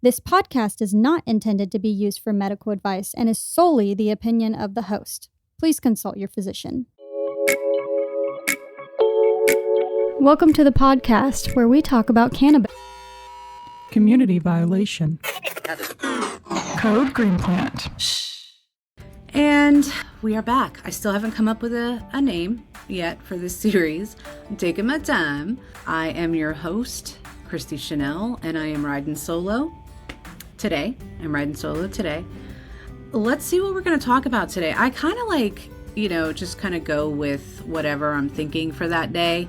This podcast is not intended to be used for medical advice and is solely the opinion of the host. Please consult your physician. Welcome to the podcast where we talk about cannabis. Community violation. Code Green Plant. And we are back. I still haven't come up with a name yet for this series. I'm taking my time. I am your host, Christi Chanelle, and I am riding solo today. Let's see what we're going to talk about today. I kind of just kind of go with whatever I'm thinking for that day.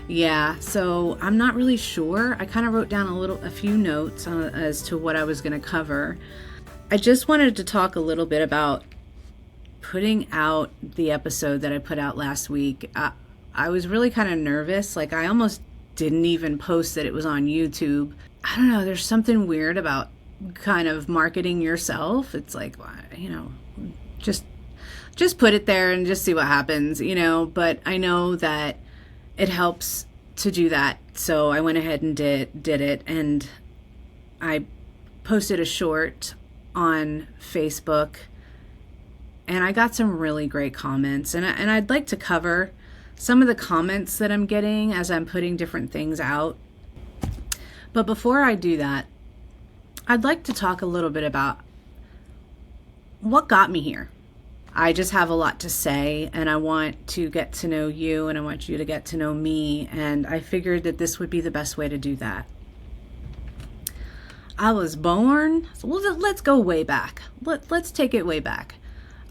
Yeah, so I'm not really sure. I kind of wrote down a few notes as to what I was going to cover. I just wanted to talk a little bit about putting out the episode that I put out last week. I was really kind of nervous. I almost didn't even post that it was on YouTube. I don't know. There's something weird about kind of marketing yourself. It's just put it there and just see what happens, but I know that it helps to do that. So I went ahead and did it. And I posted a short on Facebook and I got some really great comments. And I'd like to cover some of the comments that I'm getting as I'm putting different things out. But before I do that, I'd like to talk a little bit about what got me here. I just have a lot to say, and I want to get to know you, and I want you to get to know me, and I figured that this would be the best way to do that. I was born, let's go way back. Let's take it way back.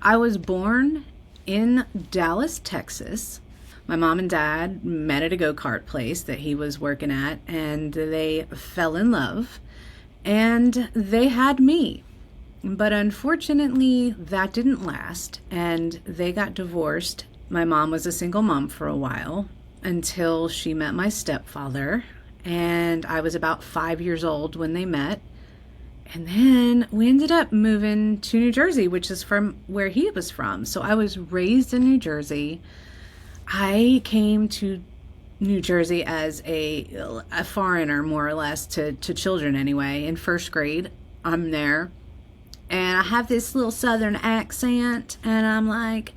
I was born in Dallas, Texas. My mom and dad met at a go-kart place that he was working at, and they fell in love. And they had me, but unfortunately that didn't last, and they got divorced. My mom was a single mom for a while until she met my stepfather, and I was about 5 years old when they met. And then we ended up moving to New Jersey, which is from where he was from. So I was raised in New Jersey. I came to New Jersey as a foreigner, more or less, to children anyway. In first grade, I'm there. And I have this little southern accent. And I'm like,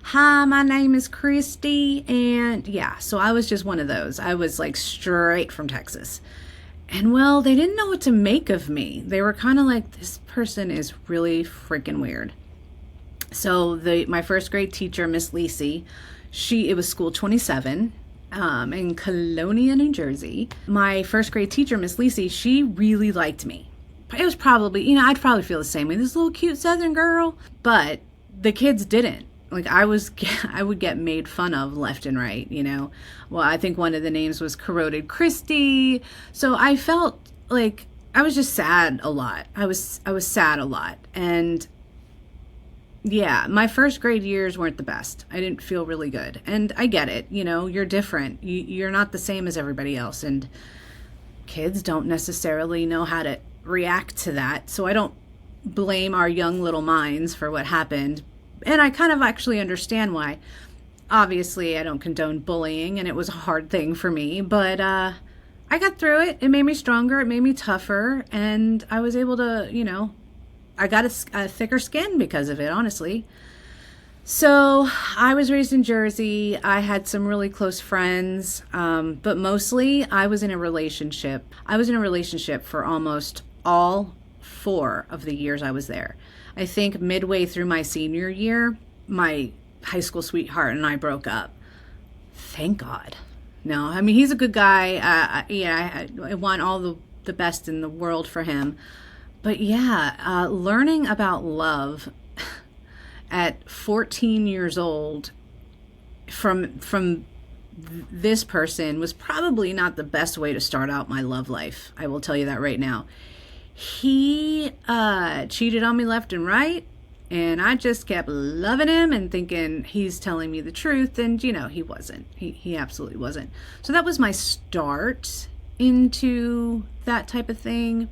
hi, my name is Christy. And yeah, so I was just one of those. I was straight from Texas. And well, they didn't know what to make of me. They were kind of like, this person is really freaking weird. So my first grade teacher, Miss Lisi, it was school 27. In Colonia, New Jersey. My first grade teacher, Miss Lisi, she really liked me. It was probably, I'd probably feel the same way. This little cute Southern girl. But the kids didn't. I would get made fun of left and right, Well, I think one of the names was Corroded Christy. So I felt like I was just sad a lot. I was sad a lot. And yeah, my first grade years weren't the best. I didn't feel really good. And I get it. You're different. You're not the same as everybody else. And kids don't necessarily know how to react to that. So I don't blame our young little minds for what happened. And I kind of actually understand why. Obviously, I don't condone bullying, and it was a hard thing for me. But I got through it. It made me stronger. It made me tougher. And I was able to, I got a thicker skin because of it, honestly. So I was raised in Jersey. I had some really close friends, but mostly I was in a relationship. I was in a relationship for almost all 4 of the years I was there. I think midway through my senior year, my high school sweetheart and I broke up. Thank God. No, I mean, he's a good guy. I want all the best in the world for him. But yeah, learning about love at 14 years old from this person was probably not the best way to start out my love life. I will tell you that right now. He cheated on me left and right, and I just kept loving him and thinking he's telling me the truth, and he wasn't. He absolutely wasn't. So that was my start into that type of thing.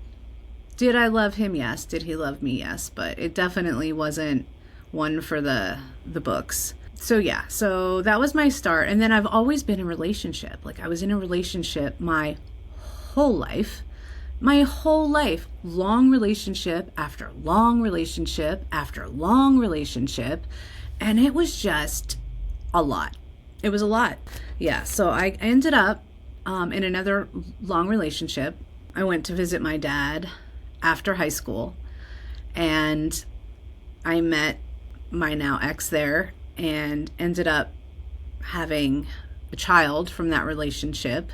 Did I love him? Yes. Did he love me? Yes. But it definitely wasn't one for the books. So yeah, so that was my start. And then I've always been in a relationship. I was in a relationship my whole life. My whole life, long relationship after long relationship after long relationship, and it was just a lot. It was a lot. Yeah, so I ended up in another long relationship. I went to visit my dad after high school, and I met my now ex there and ended up having a child from that relationship.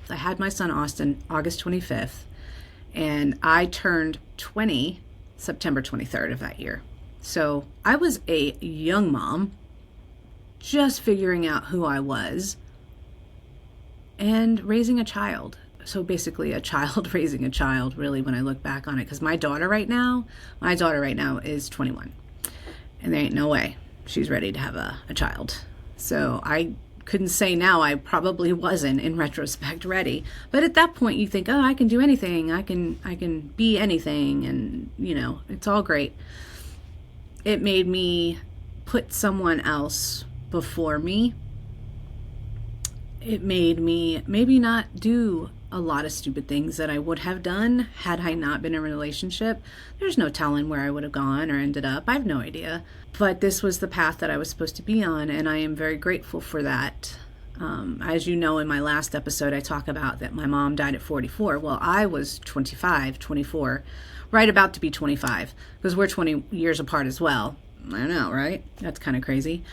I had my son Austin August 25th, and I turned 20 September 23rd of that year. So I was a young mom, just figuring out who I was and raising a child. So basically a child raising a child, really, when I look back on it, because my daughter right now is 21, and there ain't no way she's ready to have a child. So I couldn't say now I probably wasn't, in retrospect, ready. But at that point you think, oh, I can do anything. I can be anything, and it's all great. It made me put someone else before me. It made me maybe not do a lot of stupid things that I would have done had I not been in a relationship. There's no telling where I would have gone or ended up. I have no idea. But this was the path that I was supposed to be on, and I am very grateful for that. As you know, in my last episode, I talk about that my mom died at 44. Well, I was 24, right about to be 25, because we're 20 years apart as well. I know, right? That's kind of crazy.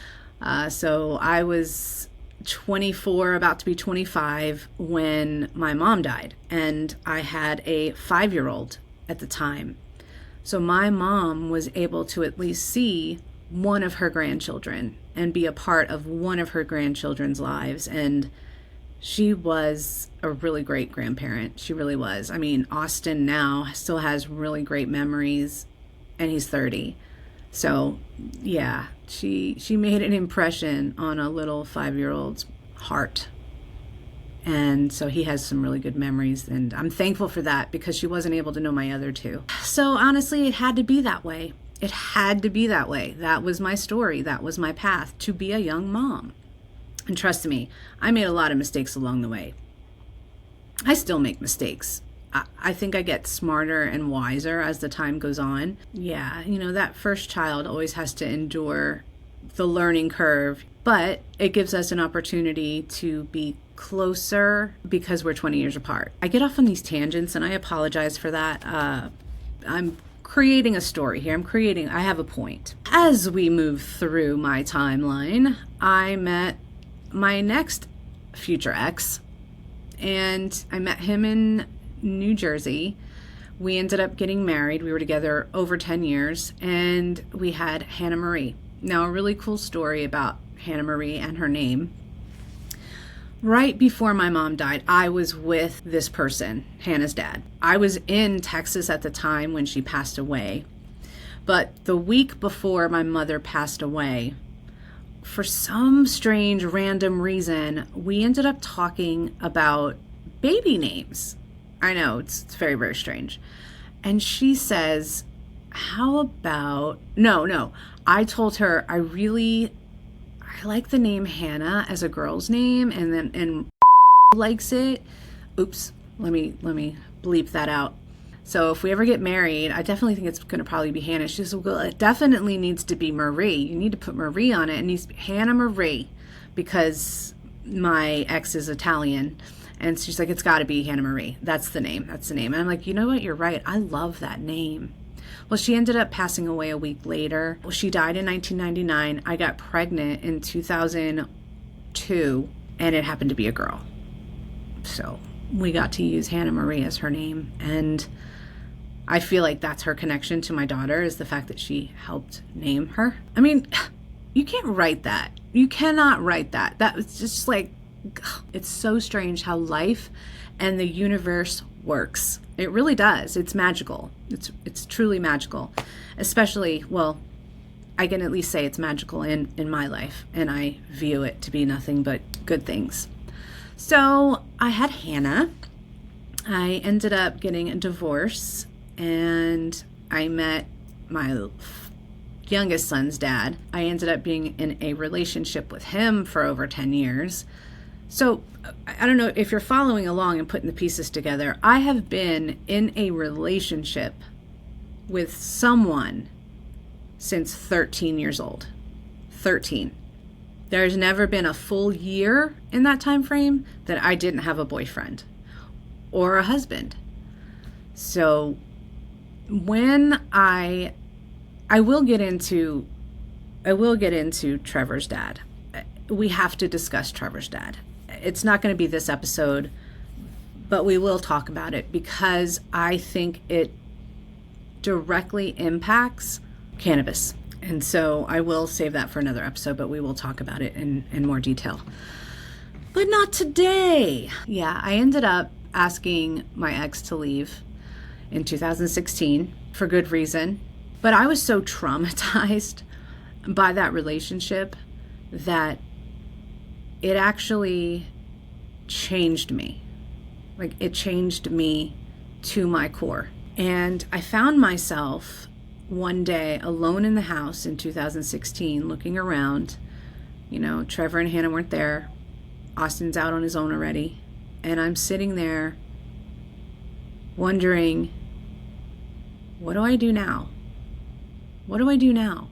So I was 24, about to be 25 when my mom died, and I had a 5-year-old at the time. So my mom was able to at least see one of her grandchildren and be a part of one of her grandchildren's lives, and she was a really great grandparent. She really was. I mean, Austin now still has really great memories, and he's 30. So yeah, she made an impression on a little 5-year-old's heart. And so he has some really good memories, and I'm thankful for that, because she wasn't able to know my other two. So honestly, it had to be that way. It had to be that way. That was my story. That was my path to be a young mom. And trust me, I made a lot of mistakes along the way. I still make mistakes. I think I get smarter and wiser as the time goes on. Yeah, that first child always has to endure the learning curve, but it gives us an opportunity to be closer because we're 20 years apart. I get off on these tangents, and I apologize for that. I'm creating a story here. I have a point. As we move through my timeline, I met my next future ex, and I met him in New Jersey. We ended up getting married. We were together over 10 years, and we had Hannah Marie. Now, a really cool story about Hannah Marie and her name. Right before my mom died, I was with this person, Hannah's dad. I was in Texas at the time when she passed away. But the week before my mother passed away, for some strange random reason, we ended up talking about baby names. I know, it's very, very strange. And she says, how about, no. I told her I like the name Hannah as a girl's name, and likes it. Oops, let me bleep that out. So if we ever get married, I definitely think it's going to probably be Hannah. She says, well, it definitely needs to be Marie. You need to put Marie on it. It needs to be Hannah Marie, because my ex is Italian. And she's like, it's got to be Hannah Marie. That's the name. And I'm like, you know what? You're right. I love that name. Well, she ended up passing away a week later. Well, she died in 1999. I got pregnant in 2002, and it happened to be a girl. So we got to use Hannah Marie as her name. And I feel like that's her connection to my daughter, is the fact that she helped name her. I mean, you can't write that. You cannot write that. That was just like, it's so strange how life and the universe works. It really does. It's magical. It's truly magical. Especially, well, I can at least say it's magical in my life, and I view it to be nothing but good things. So I had Hannah. I ended up getting a divorce, and I met my youngest son's dad. I ended up being in a relationship with him for over 10 years. So I don't know if you're following along and putting the pieces together. I have been in a relationship with someone since 13 years old. 13. There's never been a full year in that time frame that I didn't have a boyfriend or a husband. So when I will get into Trevor's dad. We have to discuss Trevor's dad. It's not going to be this episode, but we will talk about it because I think it directly impacts cannabis. And so I will save that for another episode, but we will talk about it in more detail. But not today. Yeah, I ended up asking my ex to leave in 2016 for good reason. But I was so traumatized by that relationship that it actually changed me. Like, it changed me to my core. And I found myself one day alone in the house in 2016 looking around. You know, Trevor and Hannah weren't there. Austin's out on his own already. And I'm sitting there wondering, what do I do now? What do I do now?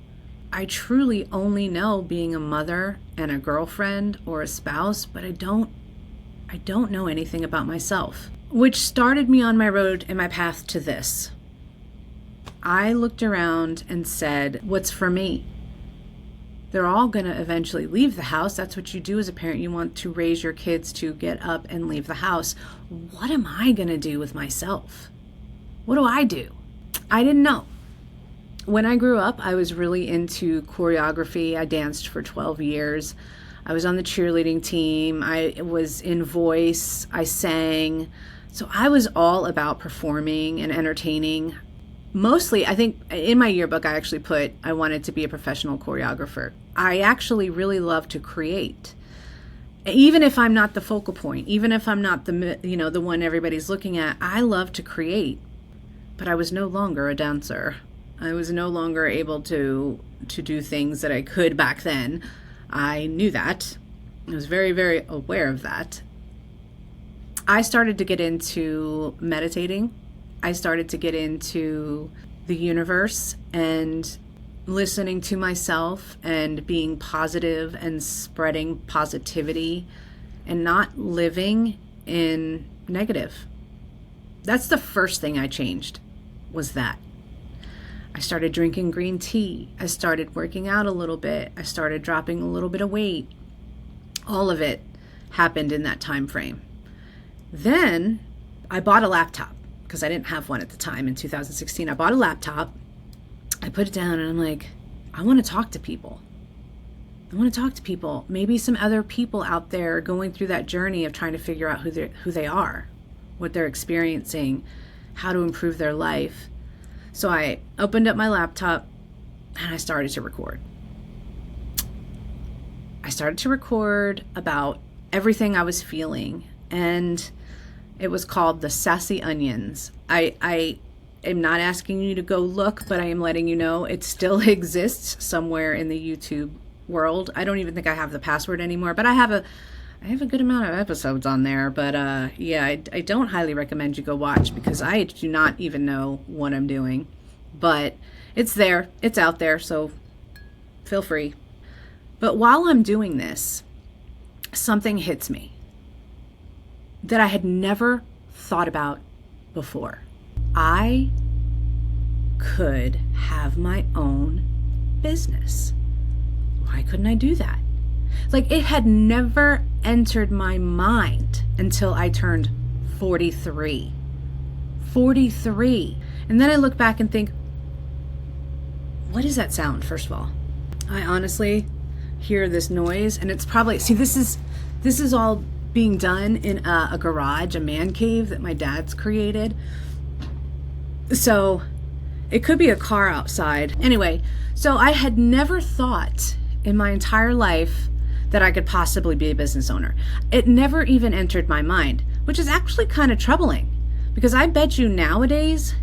I truly only know being a mother and a girlfriend or a spouse, but I don't know anything about myself, which started me on my road and my path to this. I looked around and said, what's for me? They're all going to eventually leave the house. That's what you do as a parent. You want to raise your kids to get up and leave the house. What am I going to do with myself? What do I do? I didn't know. When I grew up, I was really into choreography. I danced for 12 years. I was on the cheerleading team. I was in voice. I sang. So I was all about performing and entertaining. Mostly, I think in my yearbook, I actually put I wanted to be a professional choreographer. I actually really love to create. Even if I'm not the focal point, even if I'm not the one everybody's looking at, I love to create. But I was no longer a dancer. I was no longer able to do things that I could back then. I knew that. I was very, very aware of that. I started to get into meditating. I started to get into the universe and listening to myself and being positive and spreading positivity and not living in negative. That's the first thing I changed, was that. I started drinking green tea. I started working out a little bit. I started dropping a little bit of weight. All of it happened in that time frame. Then I bought a laptop because I didn't have one at the time in 2016. I bought a laptop. I put it down and I'm like, I want to talk to people. I want to talk to people. Maybe some other people out there going through that journey of trying to figure out who they are, what they're experiencing, how to improve their life. So I opened up my laptop and I started to record. I started to record about everything I was feeling, and it was called The Sassy Onions. I am not asking you to go look, but I am letting you know it still exists somewhere in the YouTube world. I don't even think I have the password anymore, but I have a good amount of episodes on there. But I don't highly recommend you go watch because I do not even know what I'm doing. But it's there. It's out there, so feel free. But while I'm doing this, something hits me that I had never thought about before. I could have my own business. Why couldn't I do that? Like, it had never entered my mind until I turned 43. 43. And then I look back and think, what does that sound, first of all? I honestly hear this noise, and it's probably, see, this is all being done in a garage, a man cave that my dad's created. So it could be a car outside. Anyway, so I had never thought in my entire life that I could possibly be a business owner. It never even entered my mind, which is actually kind of troubling, because I bet you nowadays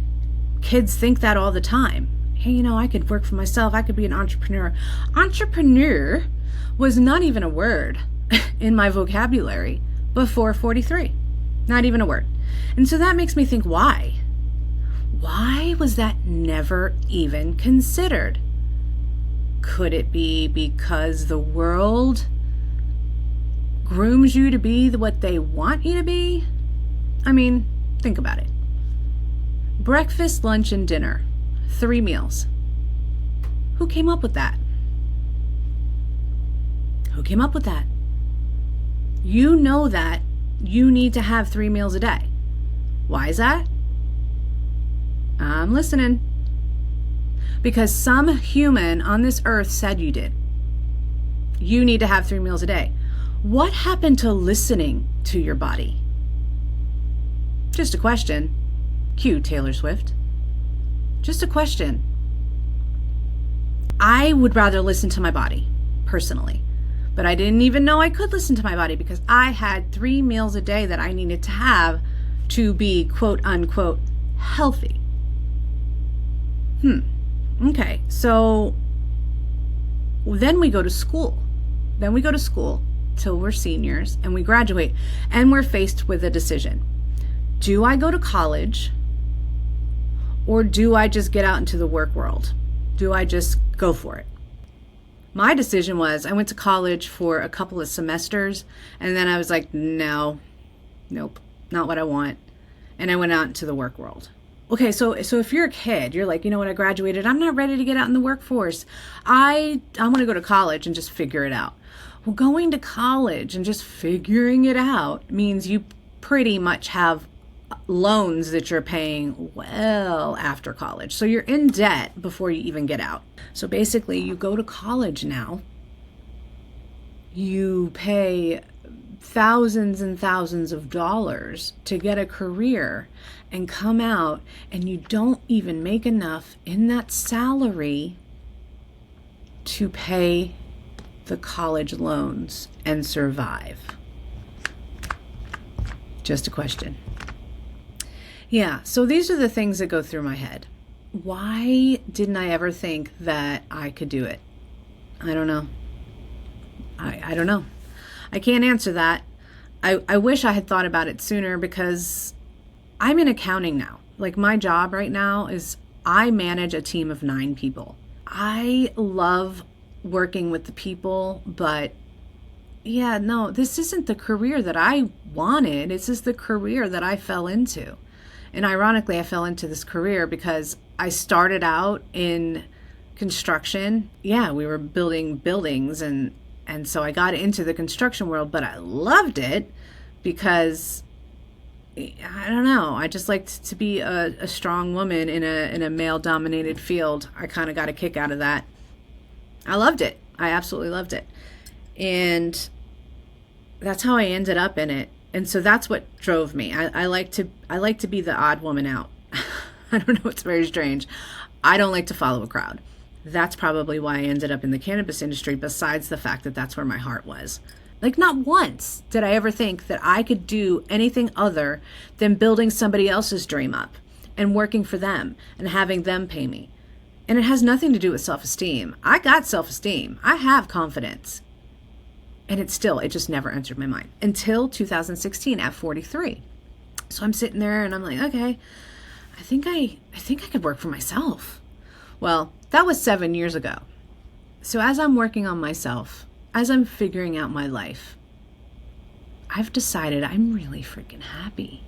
kids think that all the time. Hey, I could work for myself. I could be an entrepreneur. Entrepreneur was not even a word in my vocabulary before 43. Not even a word. And so that makes me think, why? Why was that never even considered? Could it be because the world grooms you to be what they want you to be? I mean, think about it. Breakfast, lunch, and dinner. 3 meals. Who came up with that? Who came up with that? You know that you need to have 3 meals a day. Why is that? I'm listening. Because some human on this earth said you did. You need to have 3 meals a day. What happened to listening to your body? Just a question. Cue Taylor Swift. Just a question. I would rather listen to my body, personally. But I didn't even know I could listen to my body because I had 3 meals a day that I needed to have to be quote unquote healthy. Okay, so then we go to school. Till we're seniors and we graduate and we're faced with a decision. Do I go to college or do I just get out into the work world? Do I just go for it? My decision was I went to college for a couple of semesters and then I was like, nope, not what I want. And I went out into the work world. Okay, so if you're a kid, you're like, you know what, I graduated, I'm not ready to get out in the workforce. I want to go to college and just figure it out. Well, going to college and just figuring it out means you pretty much have loans that you're paying well after college. So you're in debt before you even get out. So basically, you go to college now, you pay thousands and thousands of dollars to get a career and come out and you don't even make enough in that salary to pay the college loans and survive. Just a question. Yeah, so these are the things that go through my head. Why didn't I ever think that I could do it? I don't know. I don't know. I can't answer that. I wish I had thought about it sooner because I'm in accounting now. Like my job right now is I manage a team of 9 people. I love working with the people, but yeah, no, this isn't the career that I wanted. This is the career that I fell into. And ironically, I fell into this career because I started out in construction. Yeah, we were building buildings and so I got into the construction world, but I loved it because I don't know. I just liked to be a strong woman in a male-dominated field. I kind of got a kick out of that. I loved it. I absolutely loved it. And that's how I ended up in it. And so that's what drove me. I like to be the odd woman out. I don't know, it's very strange. I don't like to follow a crowd. That's probably why I ended up in the cannabis industry, besides the fact that that's where my heart was. Like, not once did I ever think that I could do anything other than building somebody else's dream up and working for them and having them pay me. And it has nothing to do with self-esteem. I got self-esteem. I have confidence. And it just never entered my mind until 2016 at 43. So I'm sitting there and I'm like, okay, I think I could work for myself. Well, that was 7 years ago. So as I'm working on myself, as I'm figuring out my life, I've decided I'm really freaking happy.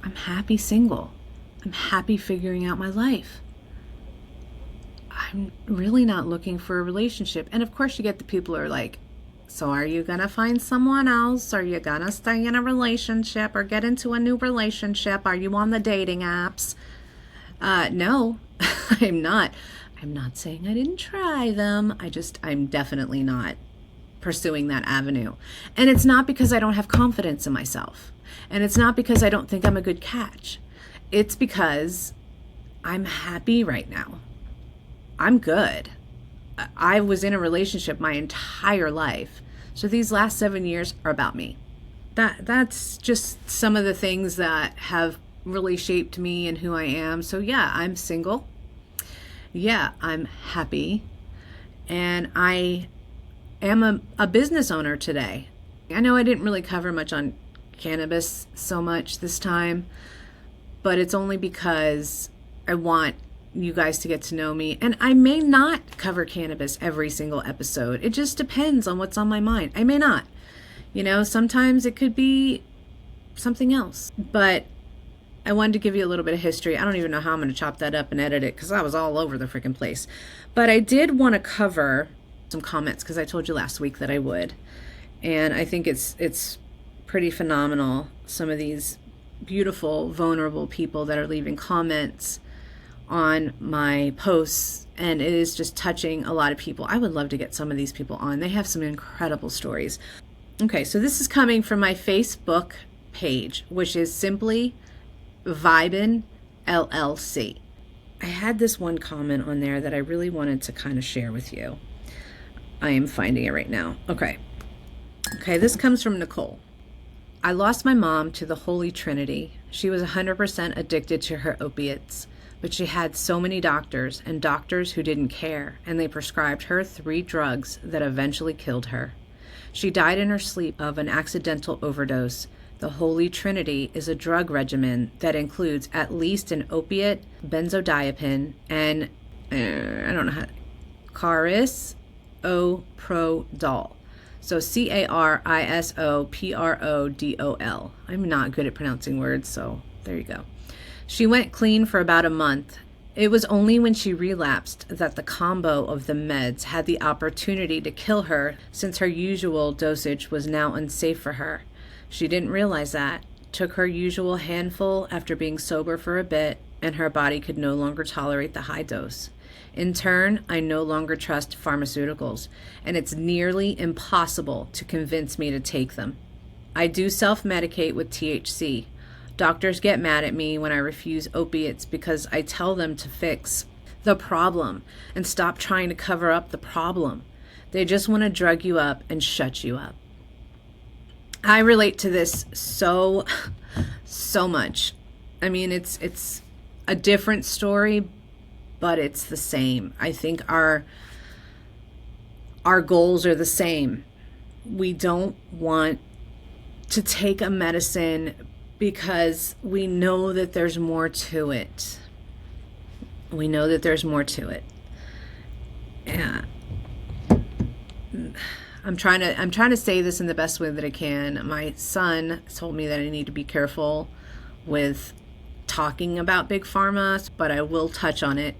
I'm happy single. I'm happy figuring out my life. I'm really not looking for a relationship. And of course you get the people who are like, so are you going to find someone else? Are you going to stay in a relationship or get into a new relationship? Are you on the dating apps? No, I'm not. I'm not saying I didn't try them. I'm definitely not pursuing that avenue. And it's not because I don't have confidence in myself. And it's not because I don't think I'm a good catch. It's because I'm happy right now. I'm good. I was in a relationship my entire life. So these last 7 years are about me. That's just some of the things that have really shaped me and who I am. So yeah, I'm single. Yeah, I'm happy. And I am a business owner today. I know I didn't really cover much on cannabis so much this time, but it's only because I want you guys to get to know me. And I may not cover cannabis every single episode. It just depends on what's on my mind. I may not. Sometimes it could be something else. But I wanted to give you a little bit of history. I don't even know how I'm going to chop that up and edit it because I was all over the freaking place. But I did want to cover some comments because I told you last week that I would. And I think it's pretty phenomenal, some of these beautiful, vulnerable people that are leaving comments on my posts, and it is just touching a lot of people. I would love to get some of these people on. They have some incredible stories. Okay, so this is coming from my Facebook page, which is simply Vibin LLC. I had this one comment on there that I really wanted to kind of share with you. I am finding it right now. Okay, this comes from Nicole. I lost my mom to the Holy Trinity. She was 100% addicted to her opiates, but she had so many doctors and doctors who didn't care, and they prescribed her 3 drugs that eventually killed her. She died in her sleep of an accidental overdose. The Holy Trinity is a drug regimen that includes at least an opiate, benzodiazepine, and carisoprodol. So carisoprodol. I'm not good at pronouncing words, so there you go. She went clean for about a month. It was only when she relapsed that the combo of the meds had the opportunity to kill her, since her usual dosage was now unsafe for her. She didn't realize that, took her usual handful after being sober for a bit, and her body could no longer tolerate the high dose. In turn, I no longer trust pharmaceuticals, and it's nearly impossible to convince me to take them. I do self-medicate with THC. Doctors get mad at me when I refuse opiates because I tell them to fix the problem and stop trying to cover up the problem. They just want to drug you up and shut you up. I relate to this so much. I mean, it's a different story, but it's the same. I think our goals are the same. We don't want to take a medicine because we know that there's more to it. We know that there's more to it. Yeah. I'm trying to say this in the best way that I can. My son told me that I need to be careful with talking about big pharma, but I will touch on it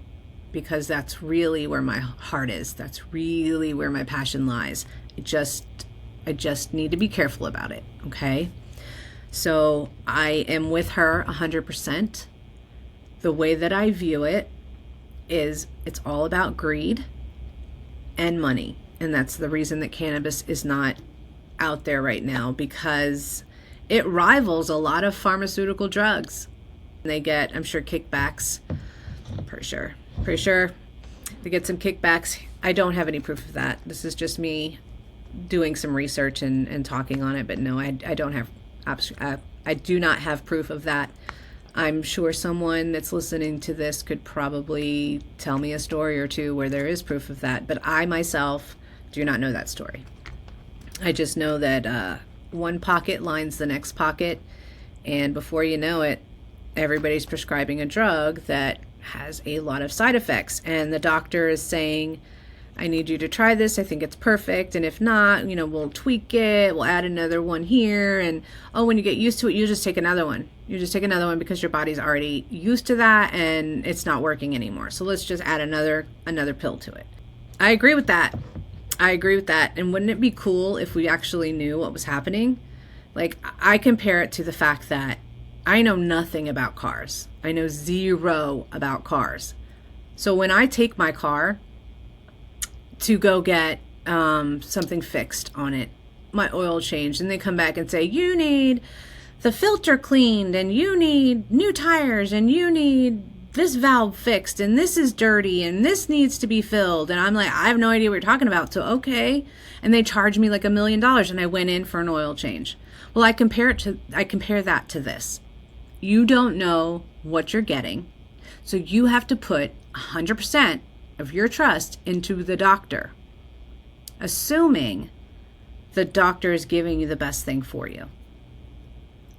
because that's really where my heart is. That's really where my passion lies. I just need to be careful about it, okay? So I am with her 100%. The way that I view it is it's all about greed and money. And that's the reason that cannabis is not out there right now, because it rivals a lot of pharmaceutical drugs. They get, I'm sure, kickbacks. Pretty sure they get some kickbacks. I don't have any proof of that. This is just me doing some research and talking on it. But no, I don't have, I do not have proof of that. I'm sure someone that's listening to this could probably tell me a story or two where there is proof of that. But I myself do not know that story. I just know that one pocket lines the next pocket, and before you know it, everybody's prescribing a drug that has a lot of side effects, and the doctor is saying, I need you to try this, I think it's perfect, and if not, we'll tweak it, we'll add another one here, and when you get used to it, you just take another one. You just take another one because your body's already used to that and it's not working anymore. So let's just add another pill to it. I agree with that. And wouldn't it be cool if we actually knew what was happening? Like, I compare it to the fact that I know nothing about cars. I know zero about cars. So when I take my car to go get something fixed on it, my oil changed, and they come back and say, you need the filter cleaned, and you need new tires, and you need this valve fixed, and this is dirty, and this needs to be filled. And I'm like, I have no idea what you're talking about. So, okay. And they charged me like $1 million, and I went in for an oil change. Well, I compare that to this. You don't know what you're getting. So you have to put 100% of your trust into the doctor, assuming the doctor is giving you the best thing for you.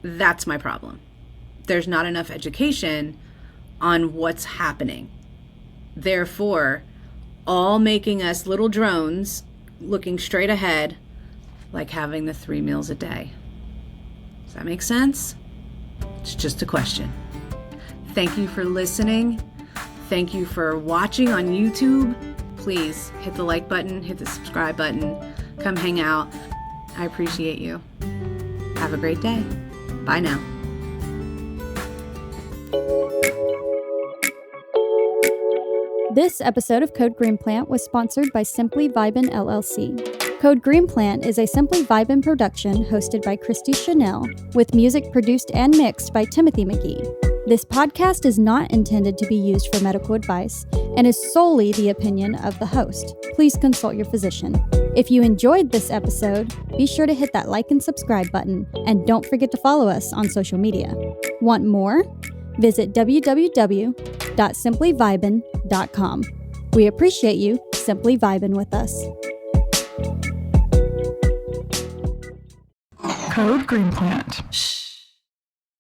That's my problem. There's not enough education on what's happening. Therefore, all making us little drones looking straight ahead, like having the 3 meals a day. Does that make sense? It's just a question. Thank you for listening. Thank you for watching on YouTube. Please hit the like button, hit the subscribe button, come hang out. I appreciate you. Have a great day. Bye now. This episode of Code Green Plant was sponsored by Simply Vibin LLC. Code Green Plant is a Simply Vibin production hosted by Christi Chanelle, with music produced and mixed by Timothy McGee. This podcast is not intended to be used for medical advice and is solely the opinion of the host. Please consult your physician. If you enjoyed this episode, be sure to hit that like and subscribe button, and don't forget to follow us on social media. Want more? Visit www.simplyvibin.com. We appreciate you simply vibing with us. Code Green Plant.